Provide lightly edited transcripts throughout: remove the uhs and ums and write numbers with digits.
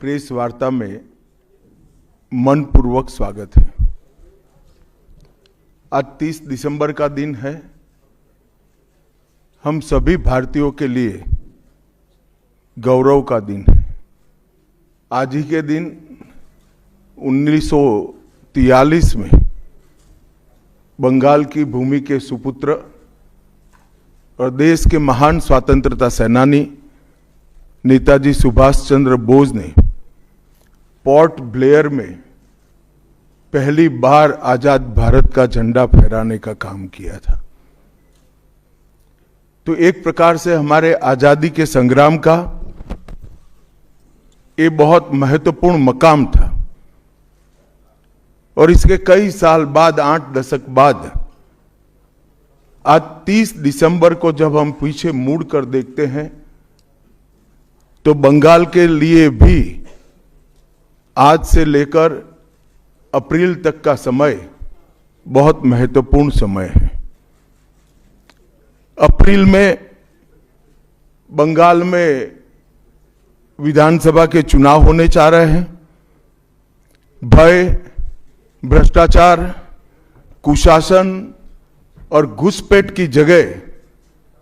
Press वार्ता में मनपूर्वक स्वागत है। आज 30 दिसंबर का दिन है। हम सभी भारतीयों के लिए गौरव का दिन है। आज ही के दिन 1943 में बंगाल की भूमि के सुपुत्र और देश के महान स्वतंत्रता सेनानी नेताजी सुभाष चंद्र बोस ने पोर्ट ब्लेयर में पहली बार आजाद भारत का झंडा फहराने का काम किया था। तो एक प्रकार से हमारे आजादी के संग्राम का ये बहुत महत्वपूर्ण मकाम था। और इसके कई साल बाद, 8 दशक बाद, आज 30 दिसंबर को जब हम पीछे मुड़ कर देखते हैं तो बंगाल के लिए भी आज से लेकर अप्रैल तक का समय बहुत महत्वपूर्ण समय है। अप्रैल में बंगाल में विधानसभा के चुनाव होने जा रहे हैं। भय, भ्रष्टाचार, कुशासन और घुसपैठ की जगह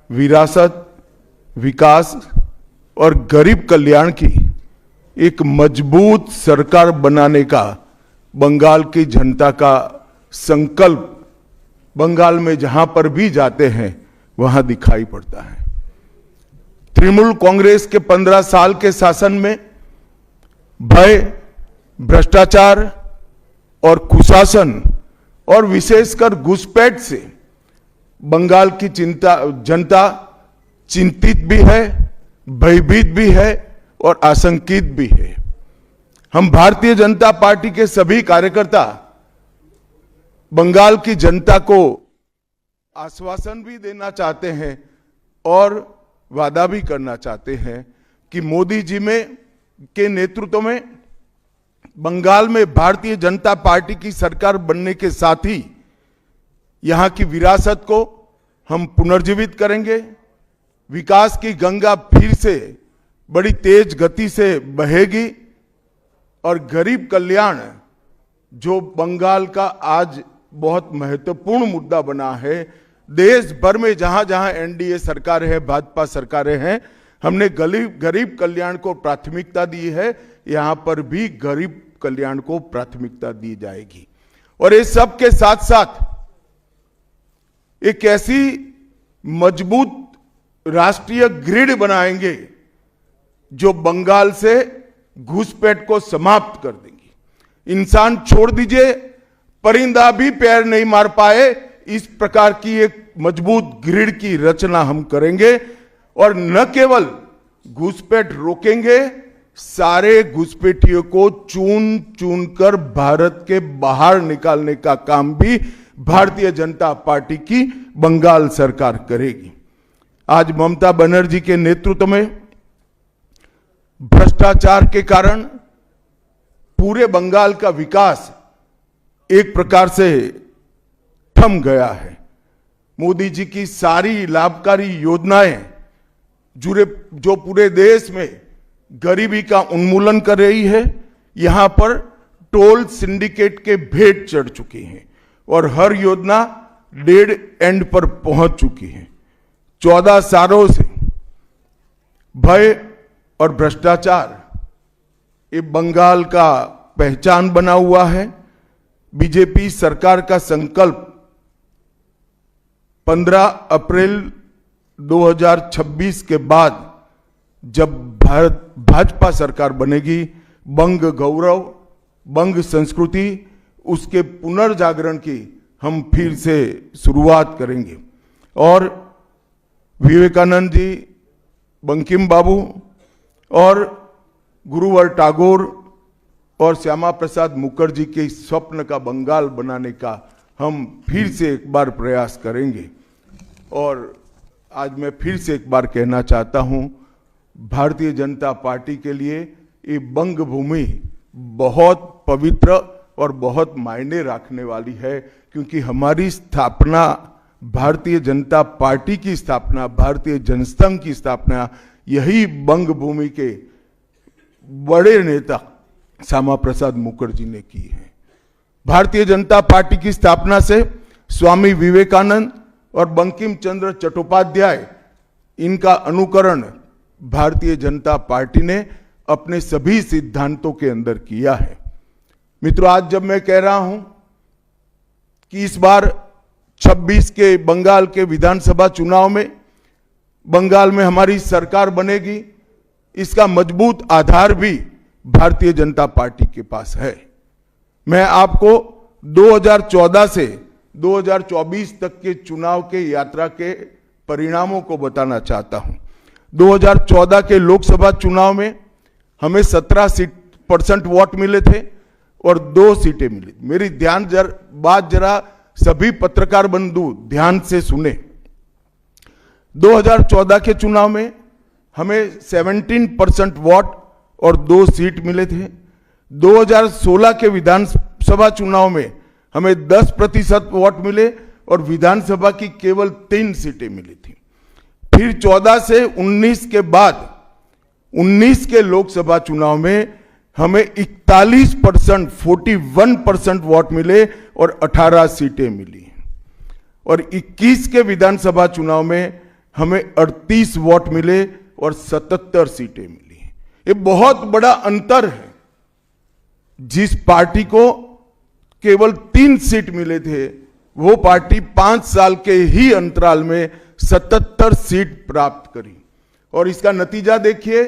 विरासत, विकास और गरीब कल्याण की एक मजबूत सरकार बनाने का बंगाल की जनता का संकल्प बंगाल में जहां पर भी जाते हैं वहां दिखाई पड़ता है। तृणमूल कांग्रेस के 15 साल के शासन में भय, भ्रष्टाचार और कुशासन और विशेषकर घुसपैठ से बंगाल की जनता चिंतित भी है, भयभीत भी है और आशंकित भी है। हम भारतीय जनता पार्टी के सभी कार्यकर्ता बंगाल की जनता को आश्वासन भी देना चाहते हैं और वादा भी करना चाहते हैं कि मोदी जी के नेतृत्व में बंगाल में भारतीय जनता पार्टी की सरकार बनने के साथ ही यहां की विरासत को हम पुनर्जीवित करेंगे। विकास की गंगा फिर से बड़ी तेज गति से बहेगी और गरीब कल्याण, जो बंगाल का आज बहुत महत्वपूर्ण मुद्दा बना है, देश भर में जहां जहां एनडीए सरकारें हैं, भाजपा सरकारें हैं, हमने गरीब कल्याण को प्राथमिकता दी है। यहां पर भी गरीब कल्याण को प्राथमिकता दी जाएगी। और इस सब के साथ साथ एक ऐसी मजबूत राष्ट्रीय ग्रिड बनाएंगे जो बंगाल से घुसपैठ को समाप्त कर देंगी। इंसान छोड़ दीजिए, परिंदा भी पैर नहीं मार पाए, इस प्रकार की एक मजबूत ग्रिड की रचना हम करेंगे। और न केवल घुसपैठ रोकेंगे, सारे घुसपैठियों को चुन चुन कर भारत के बाहर निकालने का काम भी भारतीय जनता पार्टी की बंगाल सरकार करेगी। आज ममता बनर्जी के नेतृत्व में भ्रष्टाचार के कारण पूरे बंगाल का विकास एक प्रकार से थम गया है। मोदी जी की सारी लाभकारी योजनाएं जो पूरे देश में गरीबी का उन्मूलन कर रही है, यहां पर टोल सिंडिकेट के भेंट चढ़ चुकी हैं और हर योजना डेड एंड पर पहुंच चुकी है। 14 सालों से भय और भ्रष्टाचार ये बंगाल का पहचान बना हुआ है। बीजेपी सरकार का संकल्प 15 अप्रैल 2026 के बाद जब भाजपा सरकार बनेगी, बंग गौरव, बंग संस्कृति, उसके पुनर्जागरण की हम फिर से शुरुआत करेंगे। और विवेकानंद जी, बंकिम बाबू और गुरुवर टैगोर और श्यामा प्रसाद मुखर्जी के स्वप्न का बंगाल बनाने का हम फिर से एक बार प्रयास करेंगे। और आज मैं फिर से एक बार कहना चाहता हूं, भारतीय जनता पार्टी के लिए ये बंग भूमि बहुत पवित्र और बहुत मायने रखने वाली है, क्योंकि हमारी स्थापना, भारतीय जनता पार्टी की स्थापना, भारतीय जनसंघ की स्थापना यही बंग भूमि के बड़े नेता श्यामा प्रसाद मुखर्जी ने की है। भारतीय जनता पार्टी की स्थापना से स्वामी विवेकानंद और बंकिम चंद्र चट्टोपाध्याय, इनका अनुकरण भारतीय जनता पार्टी ने अपने सभी सिद्धांतों के अंदर किया है। मित्रों, आज जब मैं कह रहा हूं कि इस बार 26 के बंगाल के विधानसभा चुनाव में बंगाल में हमारी सरकार बनेगी, इसका मजबूत आधार भी भारतीय जनता पार्टी के पास है। मैं आपको 2014 से 2024 तक के चुनाव के यात्रा के परिणामों को बताना चाहता हूं। 2014 के लोकसभा चुनाव में हमें 17% वोट मिले थे और 2 सीटें मिली। मेरी बात जरा सभी पत्रकार बंधु ध्यान से सुने। 2014 के चुनाव में हमें 17% वोट और 2 सीट मिले थे। 2016 के विधानसभा चुनाव में हमें 10% वोट मिले और विधानसभा की केवल 3 सीटें मिली थी। फिर 14 से 19 के बाद 19 के लोकसभा चुनाव में हमें 41% वोट मिले और 18 सीटें मिली। और 21 के विधानसभा चुनाव में हमें 38 वोट मिले और 77 सीटें मिली। ये बहुत बड़ा अंतर है। जिस पार्टी को केवल 3 सीट मिले थे, वो पार्टी 5 साल के ही अंतराल में 77 सीट प्राप्त करी। और इसका नतीजा देखिए,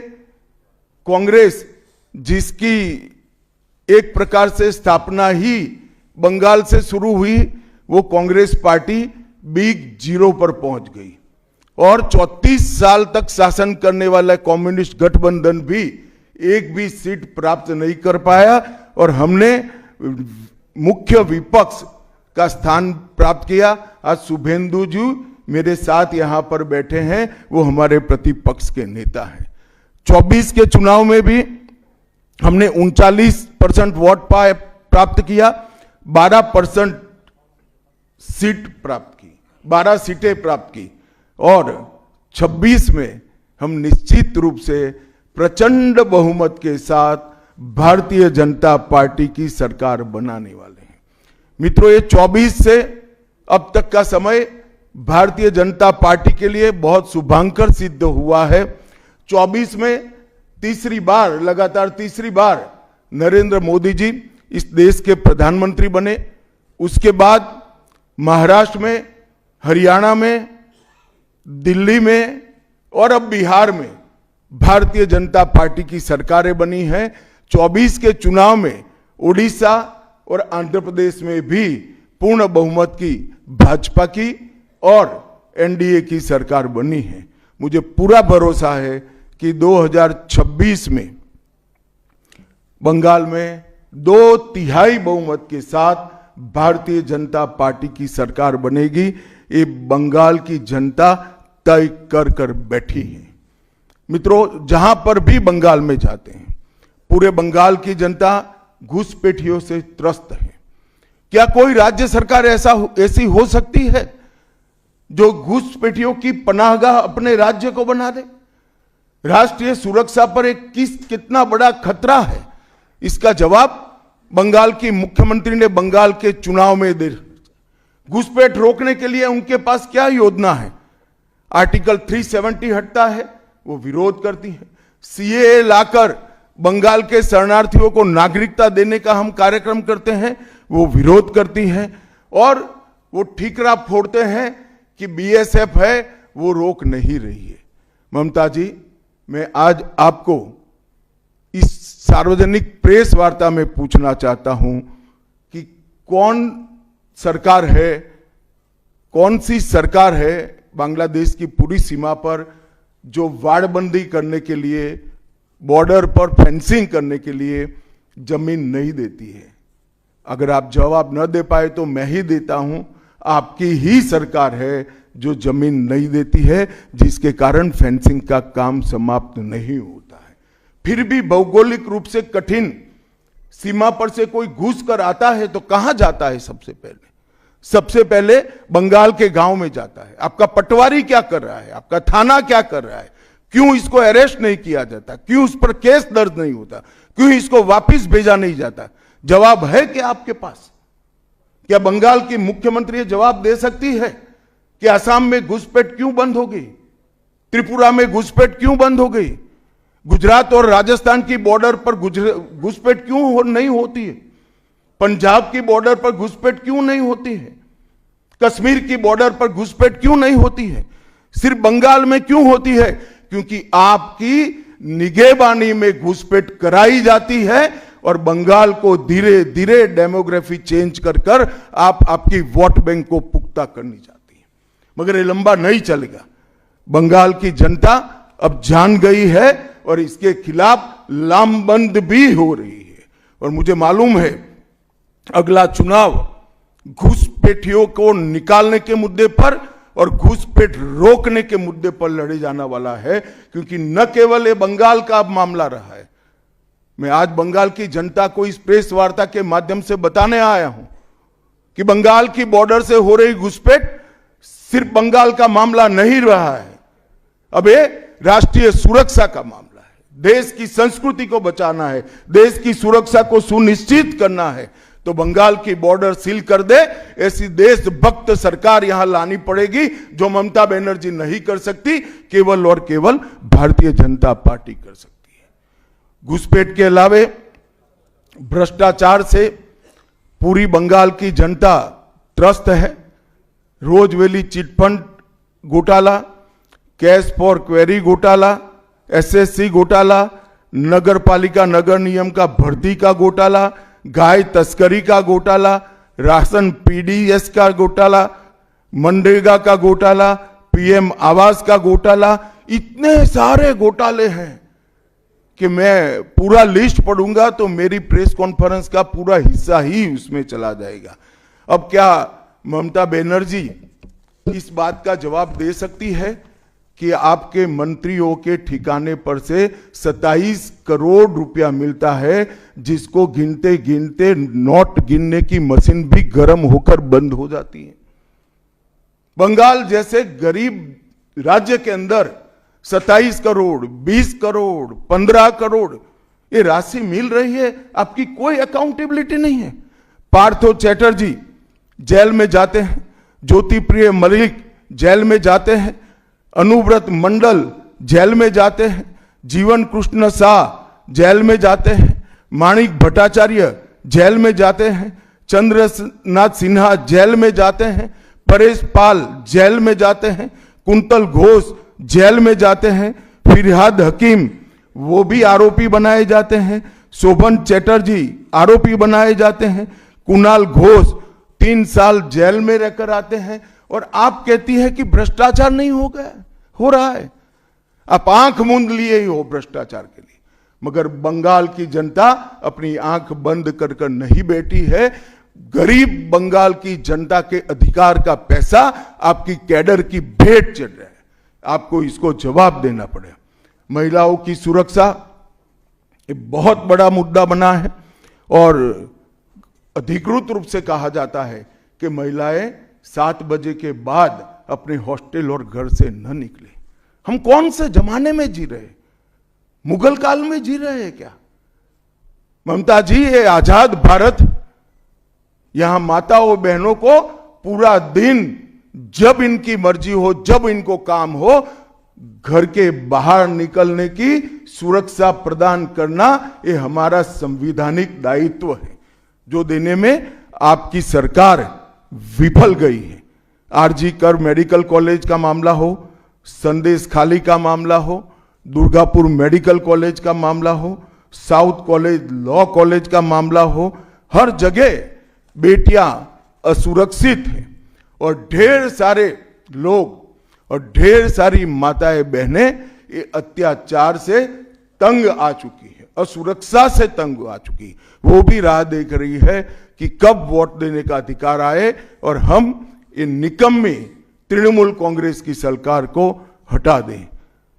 कांग्रेस, जिसकी एक प्रकार से स्थापना ही बंगाल से शुरू हुई, वो कांग्रेस पार्टी बिग जीरो पर पहुंच गई। और 34 साल तक शासन करने वाला कम्युनिस्ट गठबंधन भी एक भी सीट प्राप्त नहीं कर पाया और हमने मुख्य विपक्ष का स्थान प्राप्त किया। आज शुभेंदु जी मेरे साथ यहां पर बैठे हैं, वो हमारे प्रतिपक्ष के नेता हैं। 24 के चुनाव में भी हमने 39% वोट प्राप्त किया, 12% सीट प्राप्त की, 12 सीटें प्राप्त की। और 26 में हम निश्चित रूप से प्रचंड बहुमत के साथ भारतीय जनता पार्टी की सरकार बनाने वाले हैं। मित्रों, ये 24 से अब तक का समय भारतीय जनता पार्टी के लिए बहुत शुभांकर सिद्ध हुआ है। 24 में लगातार तीसरी बार नरेंद्र मोदी जी इस देश के प्रधानमंत्री बने। उसके बाद महाराष्ट्र में, हरियाणा में, दिल्ली में और अब बिहार में भारतीय जनता पार्टी की सरकारें बनी हैं। 24 के चुनाव में उड़ीसा और आंध्र प्रदेश में भी पूर्ण बहुमत की भाजपा की और एनडीए की सरकार बनी है। मुझे पूरा भरोसा है कि 2026 में बंगाल में 2/3 बहुमत के साथ भारतीय जनता पार्टी की सरकार बनेगी। ये बंगाल की जनता तय कर कर बैठी है। मित्रों, जहां पर भी बंगाल में जाते हैं, पूरे बंगाल की जनता घुसपैठियों से त्रस्त है। क्या कोई राज्य सरकार ऐसी हो सकती है जो घुसपैठियों की पनाहगाह अपने राज्य को बना दे? राष्ट्रीय सुरक्षा पर कितना बड़ा खतरा है, इसका जवाब बंगाल की मुख्यमंत्री ने बंगाल के चुनाव में दे। घुसपैठ रोकने के लिए उनके पास क्या योजना है? आर्टिकल 370 हटता है, वो विरोध करती है। सीएए लाकर बंगाल के शरणार्थियों को नागरिकता देने का हम कार्यक्रम करते हैं, वो विरोध करती हैं। और वो ठीकरा फोड़ते हैं कि बीएसएफ है, वो रोक नहीं रही है। ममता जी, मैं आज आपको इस सार्वजनिक प्रेस वार्ता में पूछना चाहता हूं कि कौन सी सरकार है बांग्लादेश की पूरी सीमा पर जो वाड़बंदी करने के लिए, बॉर्डर पर फेंसिंग करने के लिए जमीन नहीं देती है? अगर आप जवाब न दे पाए तो मैं ही देता हूं। आपकी ही सरकार है जो जमीन नहीं देती है, जिसके कारण फेंसिंग का काम समाप्त नहीं होता है। फिर भी भौगोलिक रूप से कठिन सीमा पर से कोई घुस कर आता है तो कहां जाता है? सबसे पहले बंगाल के गांव में जाता है। आपका पटवारी क्या कर रहा है? आपका थाना क्या कर रहा है? क्यों इसको अरेस्ट नहीं किया जाता, क्यों उस पर केस दर्ज नहीं होता, क्यों इसको वापस भेजा नहीं जाता? जवाब है क्या आपके पास? क्या बंगाल की मुख्यमंत्री जवाब दे सकती है कि असम में घुसपैठ क्यों बंद हो गई, त्रिपुरा में घुसपैठ क्यों बंद हो गई, गुजरात और राजस्थान की बॉर्डर पर घुसपैठ क्यों नहीं होती है, पंजाब की बॉर्डर पर घुसपैठ क्यों नहीं होती है, कश्मीर की बॉर्डर पर घुसपैठ क्यों नहीं होती है, सिर्फ बंगाल में क्यों होती है? क्योंकि आपकी निगहबानी में घुसपैठ कराई जाती है और बंगाल को धीरे धीरे डेमोग्राफी चेंज कर कर आपकी वोट बैंक को पुख्ता करनी चाहती है। मगर ये लंबा नहीं चलेगा। बंगाल की जनता अब जान गई है और इसके खिलाफ लामबंद भी हो रही है। और मुझे मालूम है अगला चुनाव घुसपैठियों को निकालने के मुद्दे पर और घुसपैठ रोकने के मुद्दे पर लड़े जाने वाला है, क्योंकि न केवल ये बंगाल का अब मामला रहा है। मैं आज बंगाल की जनता को इस प्रेस वार्ता के माध्यम से बताने आया हूं कि बंगाल की बॉर्डर से हो रही घुसपैठ सिर्फ बंगाल का मामला नहीं रहा है, अब ये राष्ट्रीय सुरक्षा का मामला है। देश की संस्कृति को बचाना है, देश की सुरक्षा को सुनिश्चित करना है, तो बंगाल की बॉर्डर सील कर दे, ऐसी देशभक्त सरकार यहां लानी पड़ेगी जो ममता बनर्जी नहीं कर सकती, केवल और केवल भारतीय जनता पार्टी कर सकती है। घुसपैठ के अलावे भ्रष्टाचार से पूरी बंगाल की जनता त्रस्त है। रोजवेली चिटफंड घोटाला, कैश फॉर क्वेरी घोटाला, एसएससी घोटाला, नगर पालिका नगर नियम का भर्ती का घोटाला, गाय तस्करी का घोटाला, राशन पीडीएस का घोटाला, मनरेगा का घोटाला, पीएम आवास का घोटाला, इतने सारे घोटाले हैं कि मैं पूरा लिस्ट पढ़ूंगा तो मेरी प्रेस कॉन्फ्रेंस का पूरा हिस्सा ही उसमें चला जाएगा। अब क्या ममता बनर्जी इस बात का जवाब दे सकती है कि आपके मंत्रियों के ठिकाने पर से 27 करोड़ रुपया मिलता है, जिसको गिनते गिनते नोट गिनने की मशीन भी गर्म होकर बंद हो जाती है? बंगाल जैसे गरीब राज्य के अंदर 27 करोड़, 20 करोड़, 15 करोड़ ये राशि मिल रही है, आपकी कोई अकाउंटेबिलिटी नहीं है। पार्थो चैटर्जी जेल में जाते हैं, ज्योति प्रिय मलिक जेल में जाते हैं, अनुव्रत मंडल जेल में जाते हैं, जीवन कृष्ण शाह जेल में जाते हैं, माणिक भट्टाचार्य जेल में जाते हैं, चंद्रनाथ सिन्हा जेल में जाते हैं, परेश पाल जेल में जाते हैं, कुंतल घोष जेल में जाते हैं, फिरहाद हकीम वो भी आरोपी बनाए जाते हैं, शोभन चैटर्जी आरोपी बनाए जाते हैं, कुणाल घोष 3 साल जेल में रहकर आते हैं, और आप कहती है कि भ्रष्टाचार नहीं हो गया, हो रहा है। आप आंख मूंद लिए ही हो भ्रष्टाचार के लिए, मगर बंगाल की जनता अपनी आंख बंद कर कर नहीं बैठी है। गरीब बंगाल की जनता के अधिकार का पैसा आपकी कैडर की भेंट चढ़ रहा है, आपको इसको जवाब देना पड़ेगा। महिलाओं की सुरक्षा एक बहुत बड़ा मुद्दा बना है और अधिकृत रूप से कहा जाता है कि महिलाएं 7 बजे के बाद अपने हॉस्टल और घर से न निकले। हम कौन से जमाने में जी रहे? मुगल काल में जी रहे हैं क्या? ममता जी, ये आजाद भारत, यहां माताओं बहनों को पूरा दिन जब इनकी मर्जी हो, जब इनको काम हो, घर के बाहर निकलने की सुरक्षा प्रदान करना ये हमारा संवैधानिक दायित्व है, जो देने में आपकी सरकार विफल गई है। आरजी कर मेडिकल कॉलेज का मामला हो, संदेश खाली का मामला हो, दुर्गापुर मेडिकल कॉलेज का मामला हो, साउथ कॉलेज लॉ कॉलेज का मामला हो, हर जगह बेटियां असुरक्षित हैं और ढेर सारे लोग और ढेर सारी माताएं बहनें ये अत्याचार से तंग आ चुकी है, असुरक्षा से तंग आ चुकी है। वो भी राह देख रही है कि कब वोट देने का अधिकार आए और हम इन निकम्मी तृणमूल कांग्रेस की सरकार को हटा दें।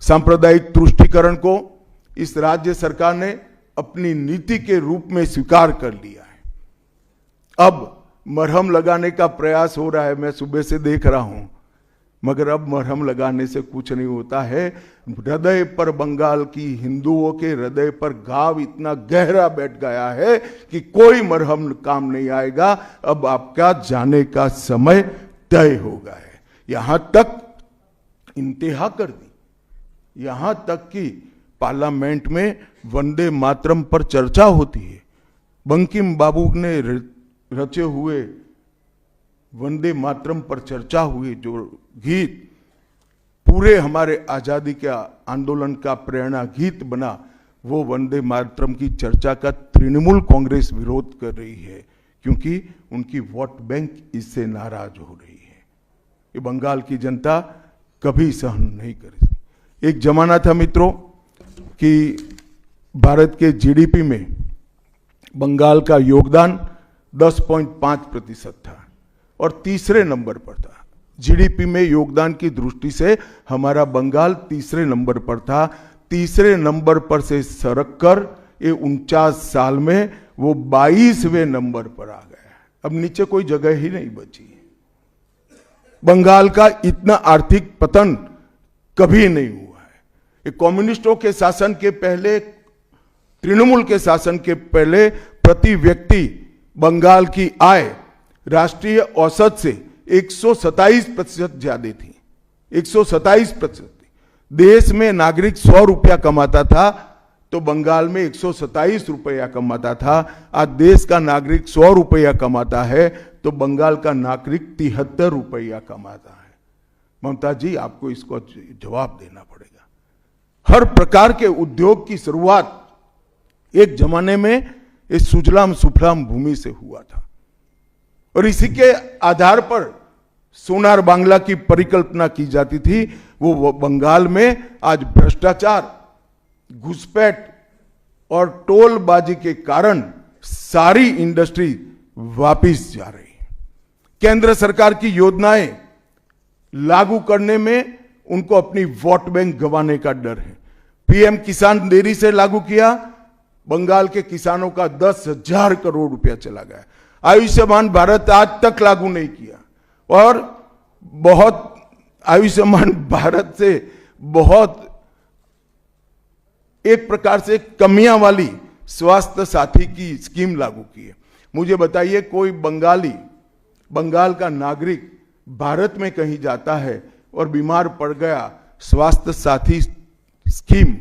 सांप्रदायिक तुष्टीकरण को इस राज्य सरकार ने अपनी नीति के रूप में स्वीकार कर लिया है। अब मरहम लगाने का प्रयास हो रहा है, मैं सुबह से देख रहा हूं मगर अब मरहम लगाने से कुछ नहीं होता है। हृदय पर, बंगाल की हिंदुओं के हृदय पर घाव इतना गहरा बैठ गया है कि कोई मरहम काम नहीं आएगा। अब आपका जाने का समय तय हो गया है। यहां तक इंतहा कर दी, यहां तक कि पार्लियामेंट में वंदे मातरम पर चर्चा होती है। बंकिम बाबू ने रचे हुए वंदे मातरम पर चर्चा हुई, जो गीत पूरे हमारे आजादी के आंदोलन का प्रेरणा गीत बना, वो वंदे मातरम की चर्चा का तृणमूल कांग्रेस विरोध कर रही है, क्योंकि उनकी वोट बैंक इससे नाराज हो रही है। ये बंगाल की जनता कभी सहन नहीं करेगी। एक जमाना था मित्रों कि भारत के जीडीपी में बंगाल का योगदान 10.5% था और तीसरे नंबर पर था। जीडीपी में योगदान की दृष्टि से हमारा बंगाल तीसरे नंबर पर था। तीसरे नंबर पर से सरक कर ये 49 साल में वो 22वें नंबर पर आ गया। अब नीचे कोई जगह ही नहीं बची। बंगाल का इतना आर्थिक पतन कभी नहीं हुआ है। ये कम्युनिस्टों के शासन के पहले, तृणमूल के शासन के पहले प्रति व्यक्ति बंगाल की आय राष्ट्रीय औसत से 127% ज्यादा थी। 127%। देश में नागरिक 100 रुपया कमाता था तो बंगाल में 127 रुपया कमाता था। आज देश का नागरिक 100 रुपया कमाता है तो बंगाल का नागरिक 73 रुपया कमाता है। ममता जी, आपको इसको जवाब देना पड़ेगा। हर प्रकार के उद्योग की शुरुआत एक जमाने में इस सुजलाम सुफलाम भूमि से हुआ था और इसी के आधार पर सोनार बांग्ला की परिकल्पना की जाती थी। वो बंगाल में आज भ्रष्टाचार, घुसपैठ और टोलबाजी के कारण सारी इंडस्ट्री वापिस जा रही है। केंद्र सरकार की योजनाएं लागू करने में उनको अपनी वोट बैंक गंवाने का डर है। पीएम किसान देरी से लागू किया, बंगाल के किसानों का 10,000 करोड़ रुपया चला गया। आयुष्मान भारत आज तक लागू नहीं किया और बहुत आयुष्मान भारत से बहुत एक प्रकार से कमियां वाली स्वास्थ्य साथी की स्कीम लागू की है। मुझे बताइए, कोई बंगाली, बंगाल का नागरिक भारत में कहीं जाता है और बीमार पड़ गया, स्वास्थ्य साथी स्कीम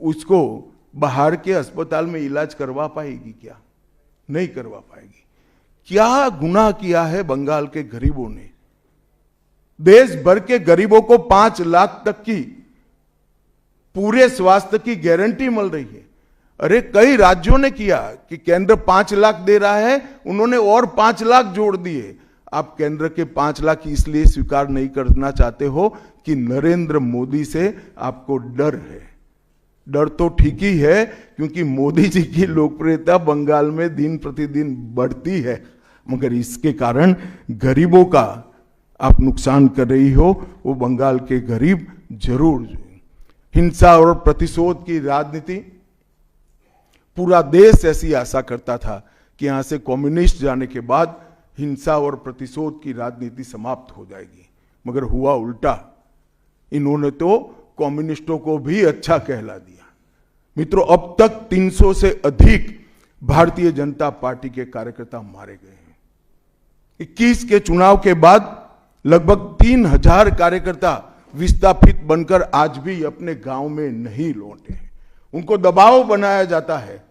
उसको बाहर के अस्पताल में इलाज करवा पाएगी क्या? नहीं करवा पाएगी। क्या गुनाह किया है बंगाल के गरीबों ने? देश भर के गरीबों को 5 लाख तक की पूरे स्वास्थ्य की गारंटी मिल रही है। अरे कई राज्यों ने किया कि केंद्र 5 लाख दे रहा है, उन्होंने और 5 लाख जोड़ दिए। आप केंद्र के 5 लाख इसलिए स्वीकार नहीं करना चाहते हो कि नरेंद्र मोदी से आपको डर है। डर तो ठीक ही है, क्योंकि मोदी जी की लोकप्रियता बंगाल में दिन प्रतिदिन बढ़ती है, मगर इसके कारण गरीबों का आप नुकसान कर रही हो। वो बंगाल के गरीब जरूर। हिंसा और प्रतिशोध की राजनीति, पूरा देश ऐसी आशा करता था कि यहां से कम्युनिस्ट जाने के बाद हिंसा और प्रतिशोध की राजनीति समाप्त हो जाएगी, मगर हुआ उल्टा। इन्होंने तो कम्युनिस्टों को भी अच्छा कहला दिया। मित्रों, अब तक 300 से अधिक भारतीय जनता पार्टी के कार्यकर्ता मारे गए हैं। 21 के चुनाव के बाद लगभग 3000 कार्यकर्ता विस्थापित बनकर आज भी अपने गांव में नहीं लौटे हैं। उनको दबाव बनाया जाता है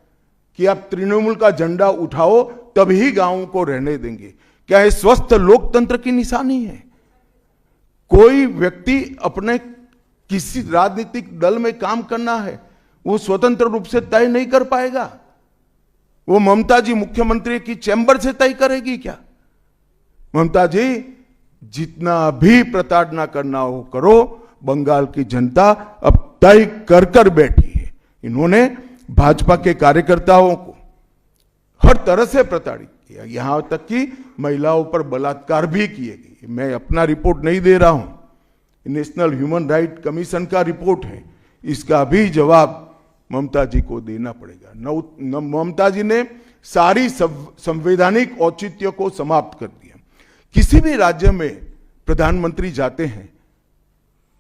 कि आप तृणमूल का झंडा उठाओ तभी गांवों को रहने देंगे। क्या ये स्वस्थ लोकतंत्र की निशानी है? कोई व्यक्ति अपने किसी राजनीतिक दल में काम करना है, वो स्वतंत्र रूप से तय नहीं कर पाएगा। वो ममता जी मुख्यमंत्री की चैम्बर से तय करेगी क्या? ममता जी, जितना भी प्रताड़ना करना हो करो, बंगाल की जनता अब तय कर कर बैठी है। इन्होंने भाजपा के कार्यकर्ताओं को हर तरह से प्रताड़ित किया, यहां तक कि महिलाओं पर बलात्कार भी किए गए। मैं अपना रिपोर्ट नहीं दे रहा हूं, नेशनल ह्यूमन राइट कमीशन का रिपोर्ट है। इसका भी जवाब ममता जी को देना पड़ेगा। ममता जी ने सारी संवैधानिक औचित्य को समाप्त कर दिया। किसी भी राज्य में प्रधानमंत्री जाते हैं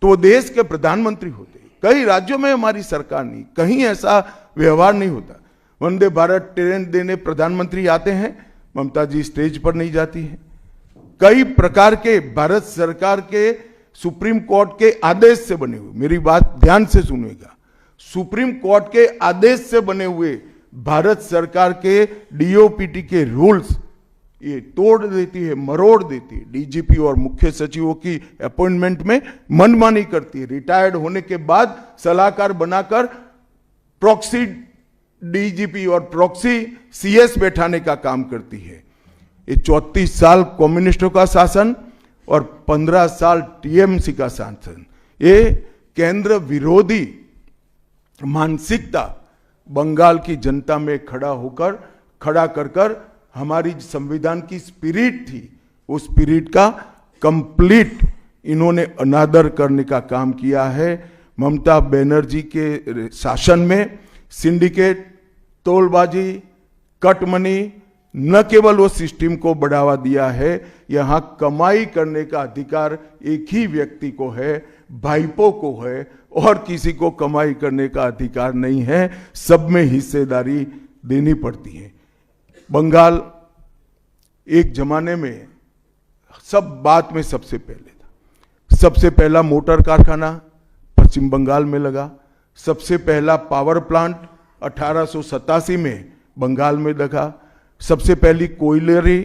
तो वो देश के प्रधानमंत्री होते। कई राज्यों में हमारी सरकार नहीं, कहीं ऐसा व्यवहार नहीं होता। वंदे भारत ट्रेन देने प्रधानमंत्री आते हैं, ममता जी स्टेज पर नहीं जाती हैं। कई प्रकार के भारत सरकार के सुप्रीम कोर्ट के आदेश से बने हुए, मेरी बात ध्यान से सुनिएगा, सुप्रीम कोर्ट के आदेश से बने हुए भारत सरकार के डीओपीटी के रूल्स ये तोड़ देती है, मरोड़ देती है। डीजीपी और मुख्य सचिवों की अपॉइंटमेंट में मनमानी करती है। रिटायर्ड होने के बाद सलाहकार बनाकर प्रॉक्सी डीजीपी और प्रॉक्सी सीएस बैठाने का काम करती है। ये 34 साल कम्युनिस्टों का शासन और 15 साल टीएमसी का शासन, ये केंद्र विरोधी मानसिकता बंगाल की जनता में खड़ा कर हमारी संविधान की स्पिरिट थी, उस स्पिरिट का कंप्लीट इन्होंने अनादर करने का काम किया है। ममता बनर्जी के शासन में सिंडिकेट, तोलबाजी, कटमनी, न केवल वो सिस्टम को बढ़ावा दिया है, यहां कमाई करने का अधिकार एक ही व्यक्ति को है, भाईपो को है, और किसी को कमाई करने का अधिकार नहीं है। सब में हिस्सेदारी देनी पड़ती है। बंगाल एक जमाने में सब बात में सबसे पहले था। सबसे पहला मोटर कारखाना पश्चिम बंगाल में लगा। सबसे पहला पावर प्लांट 1887 में बंगाल में लगा। सबसे पहली कोयलरी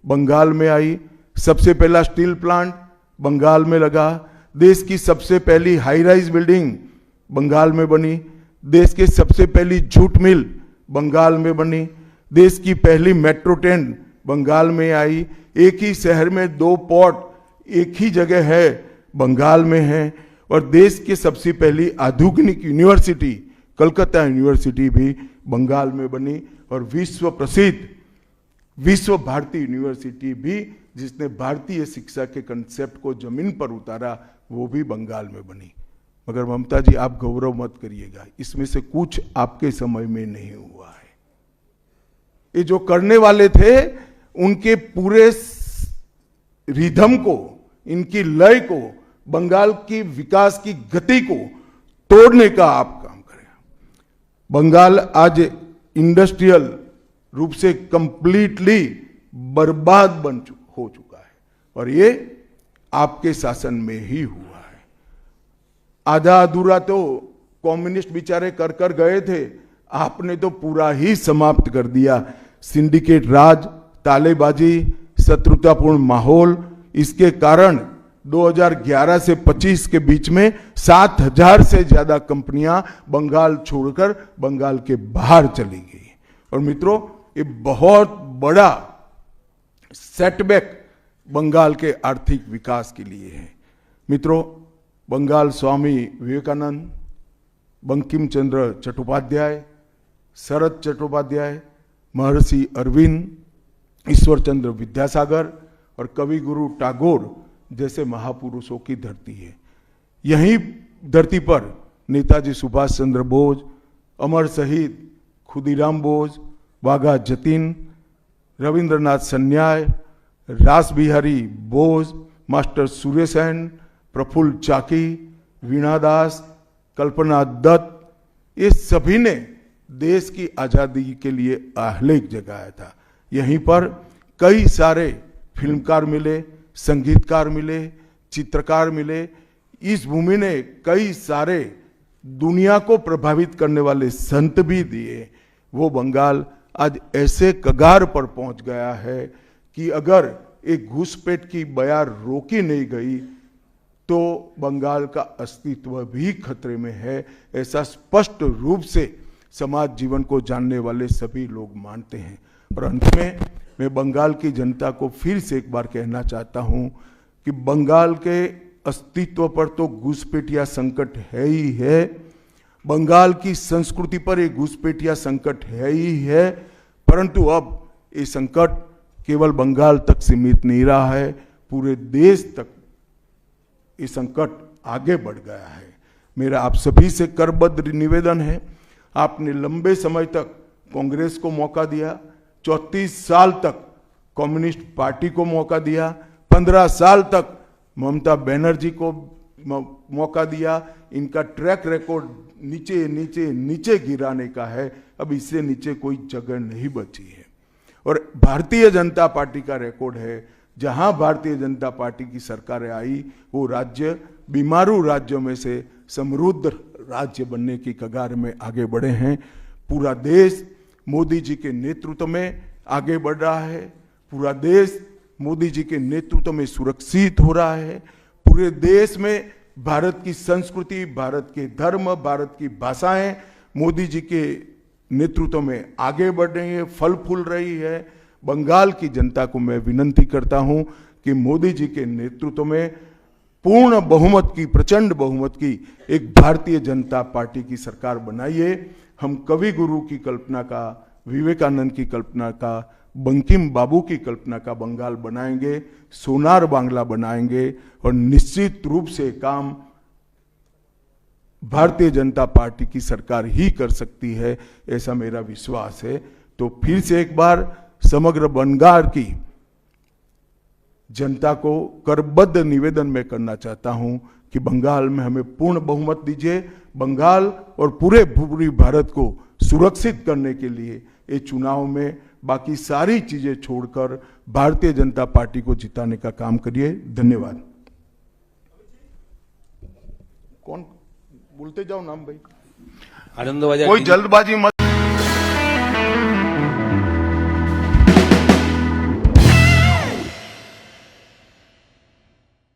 बंगाल में आई। सबसे पहला स्टील प्लांट बंगाल में लगा। देश की सबसे पहली हाई राइज बिल्डिंग बंगाल में बनी। देश की सबसे पहली जूट मिल बंगाल में बनी। देश की पहली मेट्रो ट्रेन बंगाल में आई। एक ही शहर में 2 पोर्ट एक ही जगह है, बंगाल में है। और देश की सबसे पहली आधुनिक यूनिवर्सिटी कलकत्ता यूनिवर्सिटी भी बंगाल में बनी। और विश्व प्रसिद्ध विश्व भारती यूनिवर्सिटी भी, जिसने भारतीय शिक्षा के कंसेप्ट को जमीन पर उतारा, वो भी बंगाल में बनी। मगर ममता जी, आप गौरव मत करिएगा, इसमें से कुछ आपके समय में नहीं हुआ है। ये जो करने वाले थे, उनके पूरे रिदम को, इनकी लय को, बंगाल की विकास की गति को तोड़ने का आप काम करें। बंगाल आज इंडस्ट्रियल रूप से कंप्लीटली बर्बाद हो चुका है, और ये आपके शासन में ही हुआ है। आधा अधूरा तो कम्युनिस्ट बेचारे कर गए थे, आपने तो पूरा ही समाप्त कर दिया। सिंडिकेट राज, तालेबाजी, शत्रुतापूर्ण माहौल, इसके कारण 2011 से 25 के बीच में 7000 से ज्यादा कंपनियां बंगाल छोड़कर बंगाल के बाहर चली गई। और मित्रों, ये बहुत बड़ा सेटबैक बंगाल के आर्थिक विकास के लिए है। मित्रों, बंगाल स्वामी विवेकानंद, बंकिम चंद्र चट्टोपाध्याय, शरद चट्टोपाध्याय, महर्षि अरविंद, ईश्वर चंद्र विद्यासागर और कवि गुरु टैगोर जैसे महापुरुषों की धरती है। यहीं धरती पर नेताजी सुभाष चंद्र बोस, अमर शहीद खुदीराम बोस, वाघा जतीन, रविंद्रनाथ सन्याय, रास बिहारी बोस, मास्टर सुरेश सेन, प्रफुल्ल चाकी, वीणा दास, कल्पना दत्त, ये सभी ने देश की आजादी के लिए आहलेख जगाया था। यहीं पर कई सारे फिल्मकार मिले, संगीतकार मिले, चित्रकार मिले। इस भूमि ने कई सारे दुनिया को प्रभावित करने वाले संत भी दिए। वो बंगाल आज ऐसे कगार पर पहुंच गया है कि अगर एक घुसपैठ की बयार रोकी नहीं गई तो बंगाल का अस्तित्व भी खतरे में है। ऐसा स्पष्ट रूप से समाज जीवन को जानने वाले सभी लोग मानते हैं। और अंत में मैं बंगाल की जनता को फिर से एक बार कहना चाहता हूं कि बंगाल के अस्तित्व पर तो घुसपैठिया संकट है ही है, बंगाल की संस्कृति पर एक घुसपैठिया संकट है ही है, परंतु अब ये संकट केवल बंगाल तक सीमित नहीं रहा है, पूरे देश तक ये संकट आगे बढ़ गया है। मेरा आप सभी से करबद्ध निवेदन है, आपने लंबे समय तक कांग्रेस को मौका दिया, 34 साल तक कम्युनिस्ट पार्टी को मौका दिया, 15 साल तक ममता बनर्जी को मौका दिया, इनका ट्रैक रिकॉर्ड नीचे नीचे नीचे गिराने का है। अब इससे नीचे कोई जगह नहीं बची है। और भारतीय जनता पार्टी का रिकॉर्ड है, जहां भारतीय जनता पार्टी की सरकार आई वो राज्य बीमारू राज्यों में से समृद्ध राज्य बनने की कगार में आगे बढ़े हैं। पूरा देश मोदी जी के नेतृत्व में आगे बढ़ रहा है। पूरा देश मोदी जी के नेतृत्व में सुरक्षित हो रहा है। पूरे देश में भारत की संस्कृति, भारत के धर्म, भारत की भाषाएं मोदी जी के नेतृत्व में आगे बढ़ रही है, फल फूल रही है। बंगाल की जनता को मैं विनती करता हूं कि मोदी जी के नेतृत्व में पूर्ण बहुमत की, प्रचंड बहुमत की एक भारतीय जनता पार्टी की सरकार बनाइए। हम कवि गुरु की कल्पना का, विवेकानंद की कल्पना का, बंकिम बाबू की कल्पना का बंगाल बनाएंगे, सोनार बांग्ला बनाएंगे और निश्चित रूप से काम भारतीय जनता पार्टी की सरकार ही कर सकती है, ऐसा मेरा विश्वास है। तो फिर से एक बार समग्र बंगाल की जनता को करबद्ध निवेदन मैं करना चाहता हूं कि बंगाल में हमें पूर्ण बहुमत दीजिए। बंगाल और पूरी भारत को सुरक्षित करने के लिए ये चुनाव में बाकी सारी चीजें छोड़कर भारतीय जनता पार्टी को जिताने का काम करिए। धन्यवाद। कौन बोलते जाओ नाम भाई, आनंद बाजार कोई जल्दबाजी मत